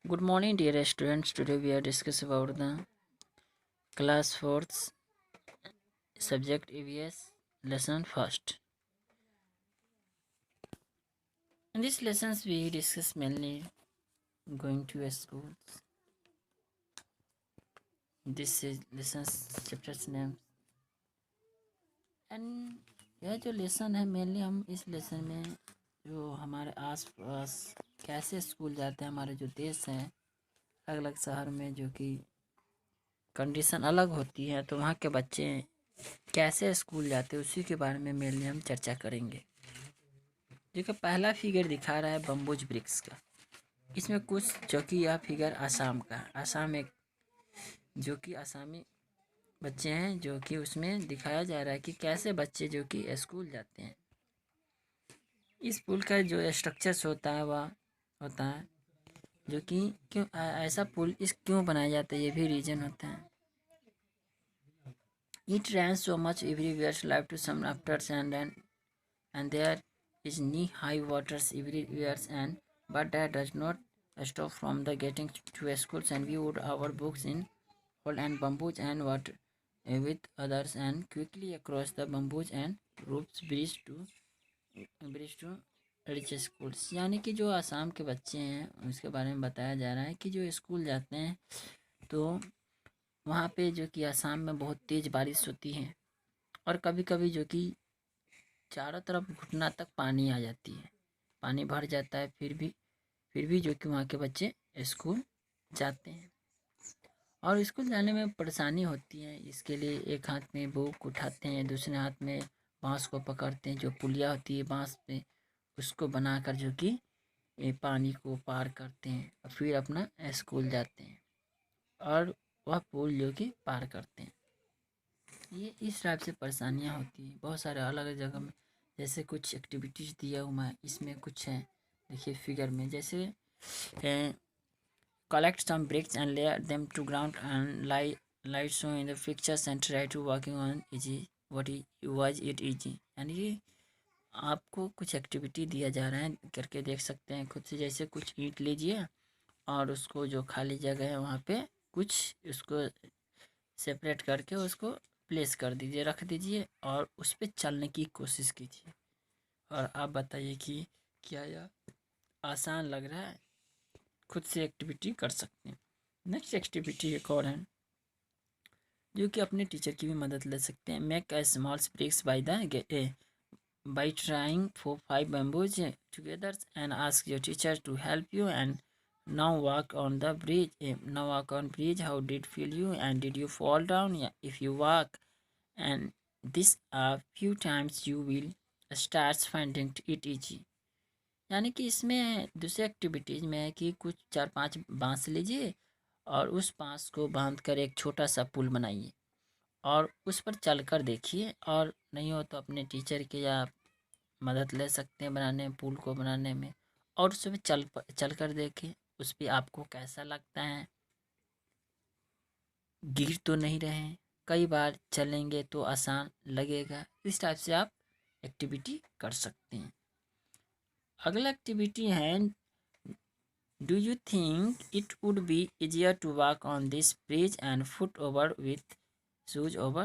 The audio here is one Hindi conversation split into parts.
Good morning, dear students. Today we are discussing about the class 4th subject EVS lesson first. In these lessons, we discuss mainly going to a school. This is lessons chapters name, and यह जो लेसन है मेनली हम इस लेसन में जो हमारे आस पास कैसे स्कूल जाते हैं, हमारे जो देश हैं अलग अलग शहर में जो कि कंडीशन अलग होती है, तो वहाँ के बच्चे कैसे स्कूल जाते हैं उसी के बारे में मेनली हम चर्चा करेंगे। देखो पहला फिगर दिखा रहा है बम्बूज ब्रिक्स का। इसमें कुछ जो कि यह फिगर आसाम का है। आसाम एक जो कि आसामी बच्चे हैं, जो कि उसमें दिखाया जा रहा है कि कैसे बच्चे जो कि स्कूल जाते हैं। इस पुल का जो स्ट्रक्चर्स होता है वह होता है जो कि क्यों ऐसा पुल इस क्यों बनाया जाता है, ये भी रीजन होता है। It rain so much everywhere live to some afters and there is knee-high waters everywhere, and but that does not stop from the getting to schools, and we would our books in hold and bamboos and what with others and quickly across the bamboos and ropes bridge to reach schools। यानी कि जो आसाम के बच्चे हैं उसके बारे में बताया जा रहा है कि जो स्कूल जाते हैं तो वहाँ पे जो कि आसाम में बहुत तेज़ बारिश होती है और कभी कभी जो कि चारों तरफ घुटना तक पानी आ जाती है, पानी भर जाता है, फिर भी जो कि वहाँ के बच्चे स्कूल जाते हैं। और स्कूल जाने में परेशानी होती है, इसके लिए एक हाथ में बुक उठाते हैं, दूसरे हाथ में बांस को पकड़ते हैं, जो पुलिया होती है बांस पे उसको बनाकर जो कि ये पानी को पार करते हैं और फिर अपना स्कूल जाते हैं और वह पुल जो कि पार करते हैं। ये इस टाइप से परेशानियाँ होती हैं बहुत सारे अलग अलग जगह में। जैसे कुछ एक्टिविटीज़ दिया हुआ है, इसमें कुछ है देखिए फिगर में, जैसे collect some bricks and lay them to ground and light so in the pictures and try to working on easy what was it easy। यानी कि आपको कुछ एक्टिविटी दिया जा रहा है, करके देख सकते हैं खुद से। जैसे कुछ ईंट लीजिए और उसको जो खाली जगह है वहाँ पे कुछ उसको सेपरेट करके उसको प्लेस कर दीजिए, रख दीजिए और उस पर चलने की कोशिश कीजिए। और आप बताइए कि क्या यह आसान लग रहा है? खुद से एक्टिविटी कर सकते हैं। नेक्स्ट एक्टिविटी एक और है जो कि अपने टीचर की भी मदद ले सकते हैं। Make a small bricks by trying for 5 bamboos together and ask your teacher to help you and now walk on the bridge. Now walk on bridge. How did feel you and did you fall down? Yeah, if you walk and this a few times you will start finding it easy। यानी कि इसमें दूसरी एक्टिविटीज़ में है कि कुछ 4-5 बांस लीजिए और उस बांस को बांध कर एक छोटा सा पुल बनाइए और उस पर चल कर देखिए, और नहीं हो तो अपने टीचर की या मदद ले सकते हैं बनाने पुल को बनाने में, और उस पर चल कर देखिए उस पर आपको कैसा लगता है, गिर तो नहीं रहे हैं, कई बार चलेंगे तो आसान लगेगा। इस टाइप से आप एक्टिविटी कर सकते हैं। अगला एक्टिविटी है do you think it would be easier to walk on this bridge and foot over with shoes over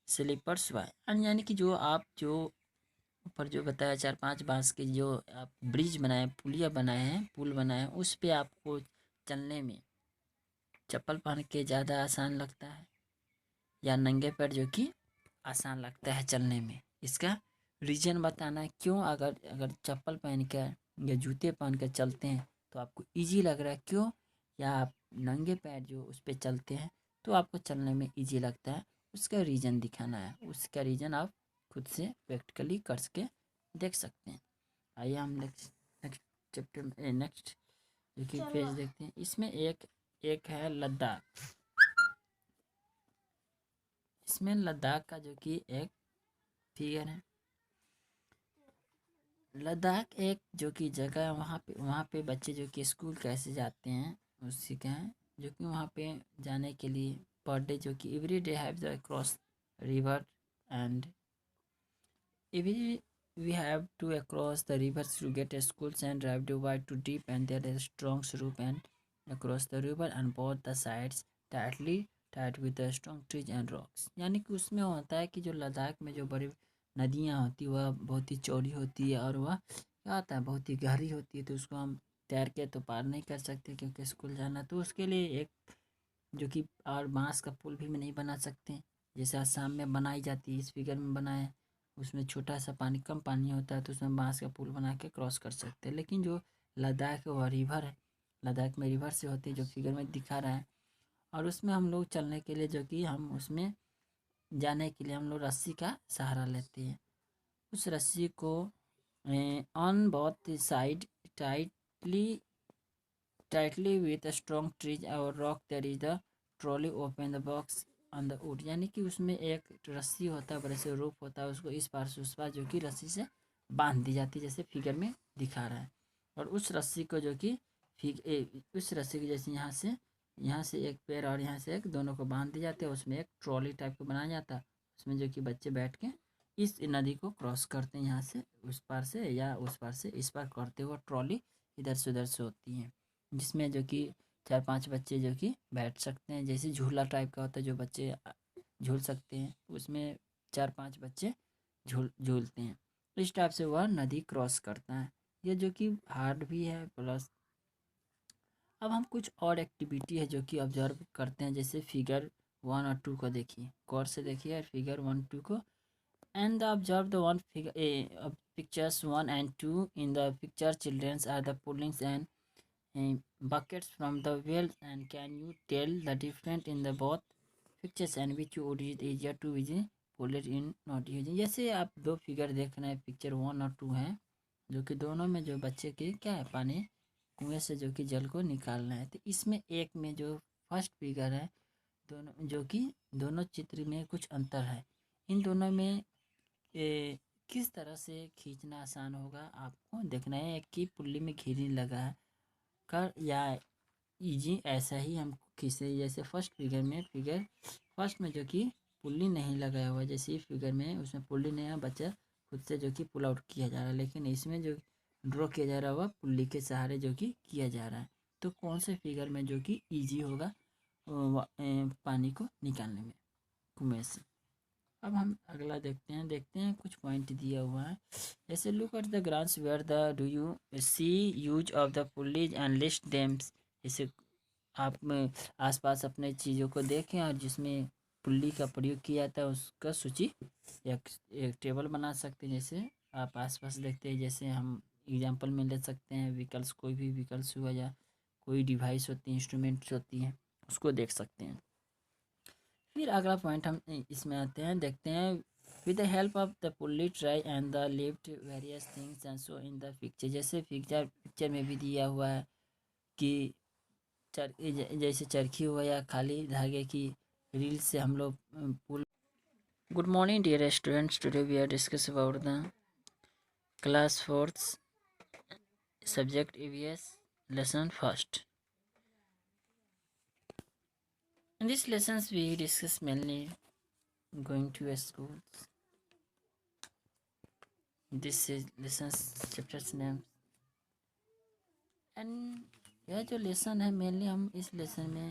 slippers वाई। यानी कि जो आप जो ऊपर जो बताया 4-5 बांस के जो आप ब्रिज बनाए, पुलिया बनाए हैं, पुल बनाए हैं, उस पे आपको चलने में चप्पल पहन के ज़्यादा आसान लगता है या नंगे पैर जो कि आसान लगता है चलने में। इसका रीज़न बताना है क्यों। अगर अगर चप्पल पहन कर या जूते पहन कर चलते हैं तो आपको इजी लग रहा है क्यों, या आप नंगे पैर जो उस पर चलते हैं तो आपको चलने में इजी लगता है, उसका रीज़न दिखाना है। उसका रीज़न आप खुद से प्रैक्टिकली करके देख सकते हैं। आइए हम नेक्स्ट नेक्स्ट चैप्टर नेक्स्ट जो कि पेज देखते हैं। इसमें एक एक है लद्दाख। इसमें लद्दाख का जो कि एक फिगर है। लद्दाख एक जो कि जगह है, वहाँ पे बच्चे जो कि स्कूल कैसे जाते हैं उसी का है, जो कि वहाँ पे जाने के लिए पर डे जो कि every day have the cross river and every we have to across the rivers to get schools and drive to wide to deep and there is strong slope and across the river and both the sides tightly tied with the strong trees and rocks। यानी कि उसमें होता है कि जो लद्दाख में जो बड़ी नदियाँ होती वह बहुत ही चौड़ी होती है और वह क्या होता है बहुत ही गहरी होती है, तो उसको हम तैर के तो पार नहीं कर सकते क्योंकि स्कूल जाना, तो उसके लिए एक जो कि और बांस का पुल भी नहीं बना सकते जैसे आसाम में बनाई जाती है, इस फिगर में बनाए उसमें छोटा सा पानी कम पानी होता है तो उसमें बांस का पुल बना के क्रॉस कर सकते हैं। लेकिन जो लद्दाख है वह रिवर है, लद्दाख में रिवर से होती है जो फिगर में दिखा रहा है, और उसमें हम लोग चलने के लिए जो कि हम उसमें जाने के लिए हम लोग रस्सी का सहारा लेते हैं। उस रस्सी को on both side tightly tightly with a strong tree or rock there is the trolley open the box on the wood। यानी कि उसमें एक रस्सी होता है, बड़े से रूप होता है, उसको इस पार से उस पार जो कि रस्सी से बांध दी जाती है जैसे फिगर में दिखा रहा है। और उस रस्सी को जो कि उस रस्सी की जैसे यहाँ से एक पैर और यहाँ से एक दोनों को बांध दिए जाते हैं, उसमें एक ट्रॉली टाइप का बनाया जाता है, उसमें जो कि बच्चे बैठ के इस नदी को क्रॉस करते हैं, यहाँ से उस पार से या उस पार से इस पार करते हुए ट्रॉली इधर से उधर से होती है, जिसमें जो कि 4-5 बच्चे जो कि बैठ सकते हैं, जैसे झूला टाइप का होता है जो बच्चे झूल सकते हैं, उसमें 4-5 बच्चे झूलते हैं। इस टाइप से वह नदी क्रॉस करता है, ये जो कि हार्ड भी है प्लस। अब हम कुछ और एक्टिविटी है जो कि ऑब्जर्व करते हैं, जैसे फिगर 1 और 2 को देखिए, गौर से देखिए फिगर 1-2 को, and observe the one figure pictures 1 and 2 in the picture children are the pullings and buckets from the well, and can you tell the difference in the both pictures and which would is easier to visit pulled in not using। जैसे आप दो फिगर देख रहे हैं, पिक्चर 1 और 2 हैं, जो कि दोनों में जो बच्चे के क्या है पानी कुएं से जो कि जल को निकालना है, तो इसमें एक में जो फर्स्ट फिगर है दोनों जो कि दोनों चित्र में कुछ अंतर है, इन दोनों में किस तरह से खींचना आसान होगा आपको देखना है कि पुल्ली में घिरने लगा है कर या इजी ऐसा ही हम खींचे, जैसे फर्स्ट फिगर में फिगर फर्स्ट में जो कि पुल्ली नहीं लगाया हुआ, जैसे फिगर में उसमें पुल्ली नहीं है, बच्चा खुद से जो कि पुल आउट किया जा रहा है, लेकिन इसमें जो ड्रॉ किया जा रहा है वह पुल्ली के सहारे जो कि किया जा रहा है, तो कौन से फिगर में जो कि ईजी होगा पानी को निकालने में कुएं से। अब हम अगला देखते हैं कुछ पॉइंट दिया हुआ है, जैसे look at the ग्रांस where the do you see use of the pulleys and list thems. जैसे आप आसपास अपने चीज़ों को देखें और जिसमें पुल्ली का प्रयोग किया जाता है उसका सूची एक टेबल बना सकते हैं, जैसे आप आसपास देखते हैं, जैसे हम एग्जांपल में ले सकते हैं व्हीकल्स, कोई भी व्हीकल्स हुआ या कोई डिवाइस होती है इंस्ट्रूमेंट्स होती हैं उसको देख सकते हैं। फिर अगला पॉइंट हम इसमें आते हैं, देखते हैं with the help of the pulley try and the lift various things and so in the picture. जैसे पिक्चर में भी दिया हुआ है कि जैसे चरखी हुआ या खाली धागे की रील से हम लोग pull. Good morning dear students, today we are discuss about the class 4th subject EVS lesson first. In these lessons we discuss mainly going to a school. This is lessons chapters name and यह जो लेसन है मेनली हम इस लेसन में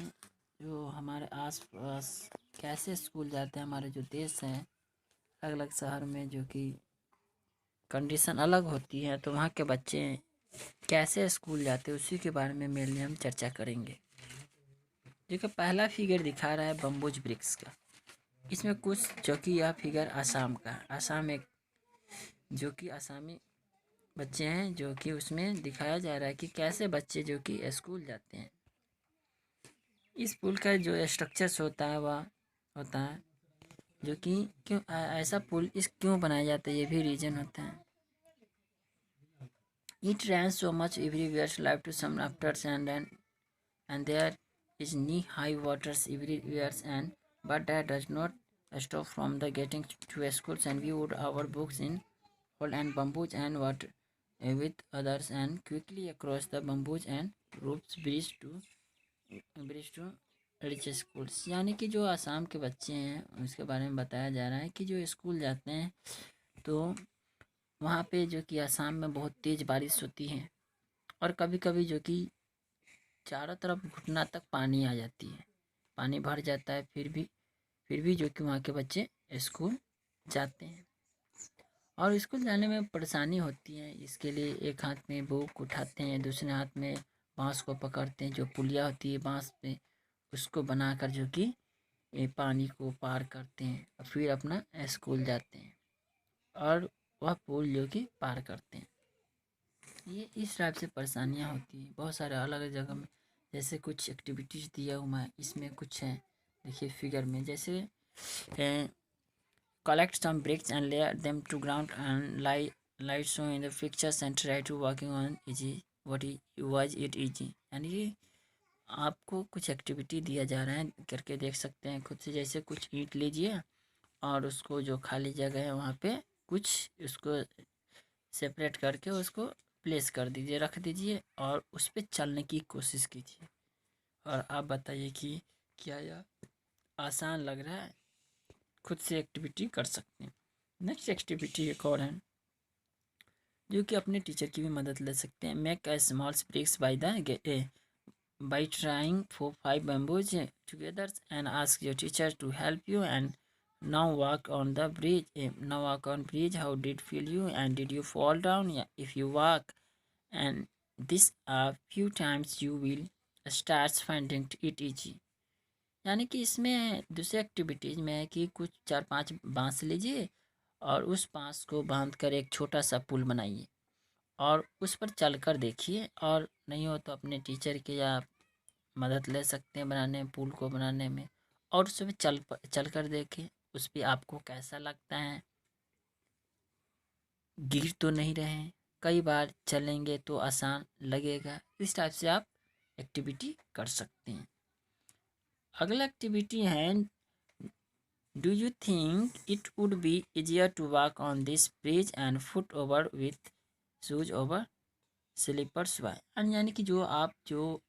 जो हमारे आस पास कैसे स्कूल जाते हैं, हमारे जो देश हैं अलग अलग शहर में जो कि कंडीशन अलग होती है, तो वहाँ के बच्चे कैसे स्कूल जाते हैं उसी के बारे में मेनली हम चर्चा करेंगे। देखिए पहला फिगर दिखा रहा है बम्बूज वृक्ष का, इसमें कुछ जो कि यह फिगर आसाम का है, आसाम एक जो कि आसामी बच्चे हैं जो कि उसमें दिखाया जा रहा है कि कैसे बच्चे जो कि स्कूल जाते हैं। इस पुल का जो स्ट्रक्चर्स होता है वह होता है जो कि क्यों ऐसा पुल इस क्यों बनाया जाता है, ये भी रीजन होता है। It rain so much everywhere live to some afters and there is knee high waters everywhere and but that does not stop from the getting to schools and we would our books in hold and bamboos and what with others and quickly across the bamboos and ropes bridge to rich schools. यानी कि जो आसाम के बच्चे हैं उसके बारे में बताया जा रहा है कि जो स्कूल जाते हैं तो वहाँ पे जो कि आसाम में बहुत तेज़ बारिश होती है और कभी कभी जो कि चारों तरफ घुटना तक पानी आ जाती है, पानी भर जाता है, फिर भी जो कि वहाँ के बच्चे स्कूल जाते हैं। और स्कूल जाने में परेशानी होती है, इसके लिए एक हाथ में बुक उठाते हैं, दूसरे हाथ में बांस को पकड़ते हैं, जो पुलिया होती है बांस पे उसको बनाकर जो कि ये पानी को पार करते हैं और फिर अपना स्कूल जाते हैं और वह पुल जो कि पार करते हैं। ये इस टाइप से परेशानियाँ होती हैं बहुत सारे अलग अलग जगह में। जैसे कुछ एक्टिविटीज़ दिया हुआ है, इसमें कुछ है देखिए फिगर में, जैसे collect some bricks and lay them to ground and light show in the pictures and try to working on easy what was it easy। यानी कि आपको कुछ एक्टिविटी दिया जा रहा है, करके देख सकते हैं खुद से। जैसे कुछ ईंट लीजिए और उसको जो खाली जगह है वहाँ पे कुछ उसको सेपरेट करके उसको प्लेस कर दीजिए, रख दीजिए और उस पर चलने की कोशिश कीजिए। और आप बताइए कि क्या यह आसान लग रहा है? खुद से एक्टिविटी कर सकते हैं। नेक्स्ट एक्टिविटी एक और है जो कि अपने टीचर की भी मदद ले सकते हैं। Make a small bricks by trying for 5 bamboos together and ask your teacher to help you and now walk on the bridge. Now walk on bridge. How did feel you and did you fall down? Yeah, if you walk and this a few times you will start finding it easy। यानी कि इसमें दूसरी एक्टिविटीज में है कि कुछ 4-5 बांस लीजिए और उस बांस को बांध कर एक छोटा सा पुल बनाइए और उस पर चल कर देखिए, और नहीं हो तो अपने टीचर की या मदद ले सकते हैं बनाने पुल को बनाने में। और उस पर चल कर देखिए उस पर आपको कैसा लगता है, गिर तो नहीं रहे हैं, कई बार चलेंगे तो आसान लगेगा। इस टाइप से आप एक्टिविटी कर सकते हैं। अगला एक्टिविटी है, do you think it would be easier to walk on this bridge and foot over with shoes over slippers why? यानी कि जो आप जो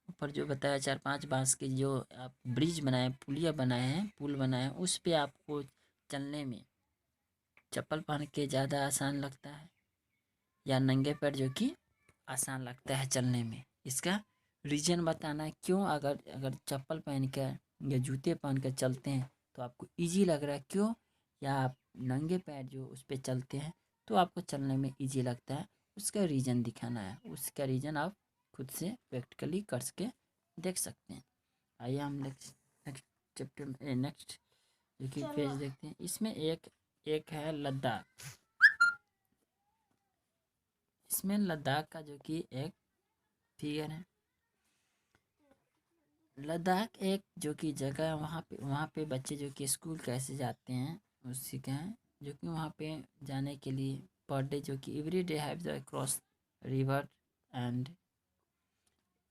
ऊपर जो बताया 4-5 बांस के जो आप ब्रिज बनाए, पुलिया बनाए हैं, पुल बनाए हैं, उस पे आपको चलने में चप्पल पहन के ज़्यादा आसान लगता है या नंगे पैर जो कि आसान लगता है चलने में? इसका रीज़न बताना है क्यों। अगर अगर चप्पल पहन कर या जूते पहन कर चलते हैं तो आपको इजी लग रहा है क्यों, या आप नंगे पैर जो उस पर चलते हैं तो आपको चलने में इजी लगता है, उसका रीज़न दिखाना है। उसका रीज़न आप खुद से प्रैक्टिकली करके देख सकते हैं। आइए हम नेक्स्ट नेक्स्ट चैप्टर नेक्स्ट जो कि पेज देखते हैं। इसमें एक है लद्दाख। इसमें लद्दाख का जो कि एक फिगर है। लद्दाख एक जो कि जगह है, वहाँ पे बच्चे जो कि स्कूल कैसे जाते हैं उसी का है, जो कि वहाँ पे जाने के लिए पर डे जो कि every day have the cross river and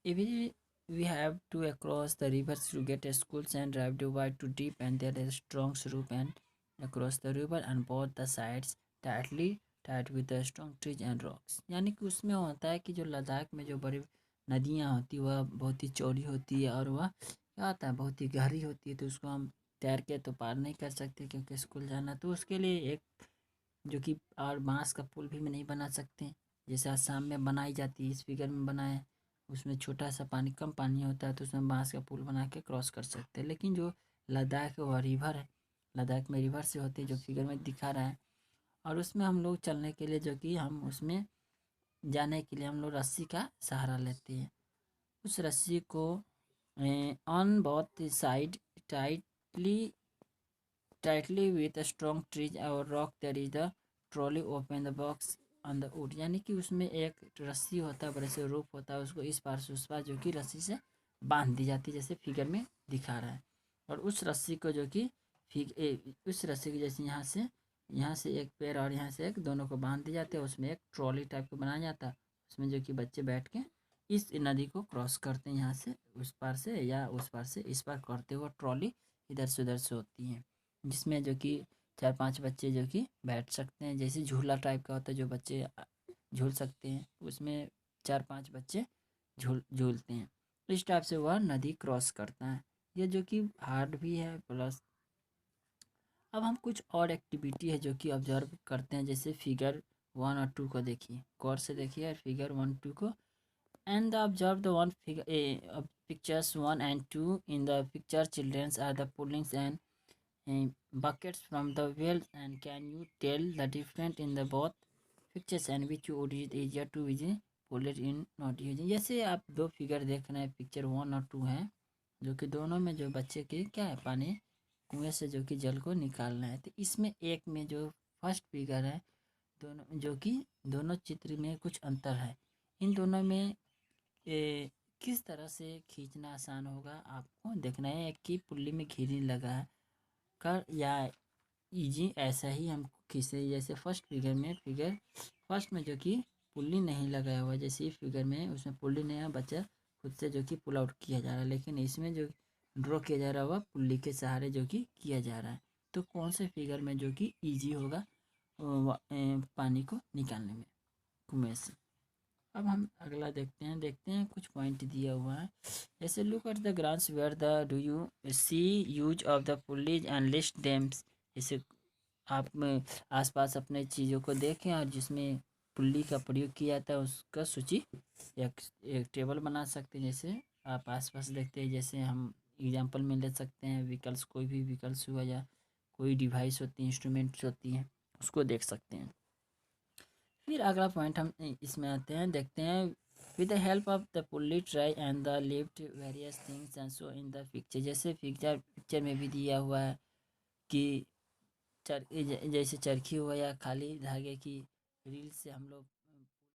every we have to across the rivers to get to schools and drive to wide to deep and there is strong slope and across the river and both the sides tightly tied with the strong trees and rocks। यानी कि उसमें होता है कि जो लद्दाख में जो बड़ी नदियाँ होती है वह बहुत ही चौड़ी होती है और वह क्या होता है बहुत ही गहरी होती है, तो उसको हम तैर के तो पार नहीं कर सकते क्योंकि स्कूल जाना। तो उसके लिए एक जो कि और बांस का पुल भी नहीं बना सकते जैसे आसाम में बनाई जाती है, इस फिगर में बनाए, उसमें छोटा सा पानी कम पानी होता है तो उसमें बांस का पुल बना के क्रॉस कर सकते हैं। लेकिन जो लद्दाख है वह रिवर है, लद्दाख में रिवर से होती है जो फिगर में दिखा रहा है। और उसमें हम लोग चलने के लिए जो कि हम उसमें जाने के लिए हम लोग रस्सी का सहारा लेते हैं। उस रस्सी को on both side tightly with strong trees और rock there is the trolley open the box on the wood. यानी कि उसमें एक रस्सी होता है, बड़े से रूप होता है, उसको इस पार से उस पार जो कि रस्सी से बांध दी जाती है जैसे फिगर में दिखा रहा है। और उस रस्सी को जो कि उस रस्सी की जैसे यहाँ से एक पैर और यहाँ से एक दोनों को बांध दिए जाते हैं, उसमें एक ट्रॉली टाइप का बनाया जाता है, उसमें जो कि बच्चे बैठ के इस नदी को क्रॉस करते हैं, यहाँ से उस पार से या उस पार से इस पार करते हुए ट्रॉली इधर से उधर से होती है, जिसमें जो कि 4-5 बच्चे जो कि बैठ सकते हैं, जैसे झूला टाइप का होता है जो बच्चे झूल सकते हैं, उसमें 4-5 बच्चे झूलते हैं। इस टाइप से वह नदी क्रॉस करता है। ये जो कि हार्ड भी है प्लस। अब हम कुछ और एक्टिविटी है जो कि ऑब्जर्व करते हैं, जैसे फिगर 1 और 2 को देखिए, गौर से देखिए फिगर 1-2 को। And observe the one figure of pictures 1 and 2. In the picture, children are the pullings and buckets from the well. And can you tell the difference in the both pictures and which would is easier to use pull it in not using? जैसे आप दो फिगर देख रहे हैं, पिक्चर 1 और 2 है, जो कि दोनों में जो बच्चे की क्या है, पानी कुएं से जो कि जल को निकालना है। तो इसमें एक में जो फर्स्ट फिगर है, दोनों जो कि दोनों चित्र में कुछ अंतर है। इन दोनों में किस तरह से खींचना आसान होगा आपको देखना है कि पुल्ली में घिरने लगा है कर या इजी ऐसा ही हम खींचे। जैसे फर्स्ट फिगर में फर्स्ट में जो कि पुल्ली नहीं लगाया हुआ, जैसे फिगर में उसमें पुल्ली नहीं है, बच्चा खुद से जो कि पुल आउट किया जा रहा है। लेकिन इसमें जो ड्रॉ किया जा रहा है वह पुल्ली के सहारे जो कि किया जा रहा है। तो कौन से फिगर में जो कि ईजी होगा पानी को निकालने में कुएं से। अब हम अगला देखते हैं कुछ पॉइंट दिया हुआ है। जैसे look at the ग्रांस where the do you see use of the pulleys and list dams. जैसे आप आसपास अपने चीज़ों को देखें और जिसमें पुल्ली का प्रयोग किया जाता है उसका सूची एक टेबल बना सकते हैं। जैसे आप आसपास देखते हैं, जैसे हम एग्जांपल में ले सकते हैं व्हीकल्स, कोई भी व्हीकल्स हुआ या कोई डिवाइस होती है, इंस्ट्रूमेंट्स होती हैं, उसको देख सकते हैं। फिर अगला पॉइंट हम इसमें आते हैं, देखते हैं with the help of the pulley try and the lift various things and so in the picture. जैसे पिक्चर में भी दिया हुआ है कि जैसे चरखी हुआ या खाली धागे की रील से हम लोग